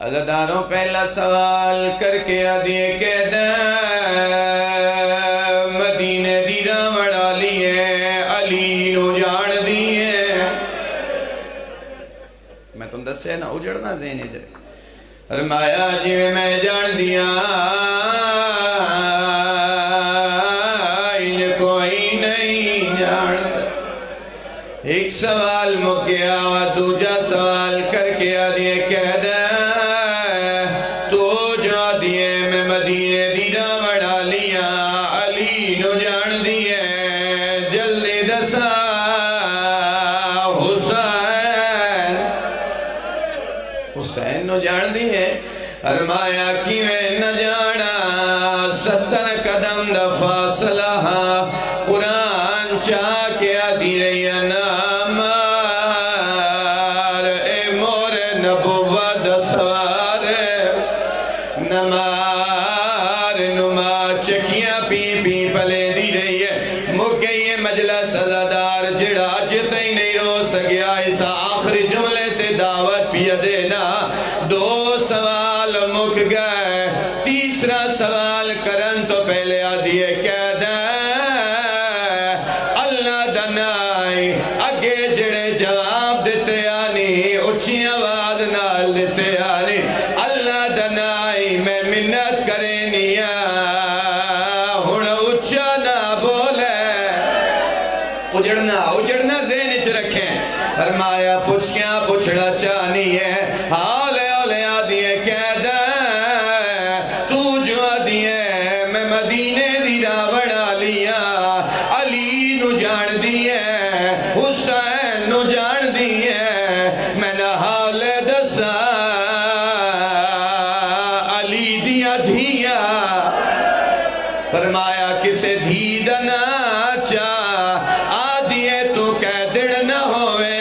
عزاداروں پہلا سوال کر کے آدھے کہ مدینے دی راوڑ آلی ہے علی نو جان دی ہے. میں تم دسے نا اجڑنا ذہن جائے فرمایا جی میں جان دیا ان کوئی نہیں جانتا. ایک سوال مکیا دوجا سوال کر کے آدھے کہہ دے تو جو دیے میں مدینے دی راوڑ آلیا علی نو جان دیے جلدی دسا حسین نو جان دیے. فرمایا کی میں نہ جانا 70 قدم دا فاصلہ قرآن چاہ کے آدھی رہی نمار نما چکیاں پی پی پلے دی رہی ہے. مک گئی ہے مجلس عزادار جڑا جتے ہی نہیں رو سکیا اس آخری جملے تے دعوت پیا دینا. 2 سوال مک گئے. تیسرا سوال کرن تو پہلے آدھیے کہہ دے اللہ دنائی اگے جڑے جواب دیتے آنی اچھی آواز نال دیتے آنی اللہ دنائی میں منت کرینیا ہون اچھا نہ بولے. اجڑنا ذہن چ رکھیں. فرمایا پوچھیاں پوچھنا چاہنی ہے ہولے ہولے آدھیے کہہ دے تو جو آدھیے میں مدینے دی راوڑ آلیا علی نو جان دیے حسین نو جان دیے میں نہ حالے دسا علی دیا دھیا. فرمایا کسے دھی دنا چاہ آدھیے تو کہہ دڑ نہ ہوئے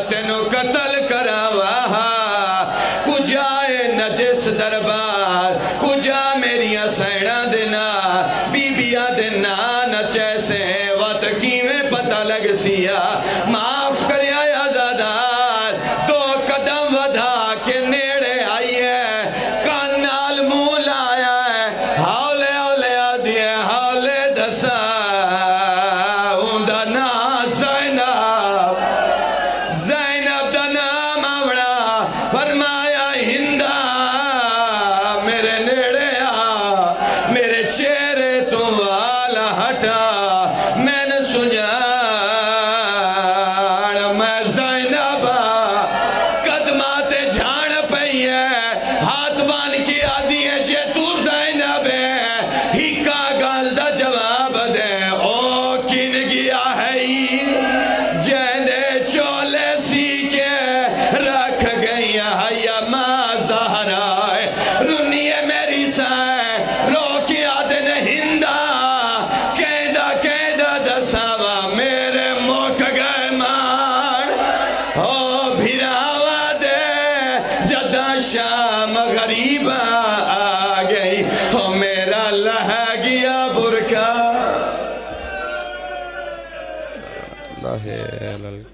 تینو قتل کراوا کجائے نجس دربار کجا میریاں سیڑاں دینا بی بیاں دینا نچیسے وقت کیویں پتہ لگ سیا. معاف کریا عزادار 2 قدم ودھا کے نیڑے آئی ہے کانال منہ لایا ہے ہولے ہولے آدھیے ہولے دسا اوندا نا زینب دا نام آوڑا. فرمایا ہندہ میرے نیڑے آ میرے چہرے تو والا ہٹا میں نے سنیا میں زینب قدمات جھاڑ پئی ہے ہاتھ بان کی آدھی ہے جے تو زینب ہے ہی کا گال دا جواب دے او کن گیا ہے جیندے چولے سی کے رکھ گئی ہے ماں زہرائے رنیے میری سائے رو کی آدن ہندہ کہدہ دساوا میرے موک گئے مان ہو بھراوا دے جدہ شام غریب آ گئی ہو میرا لہا گیا برکا. اللہ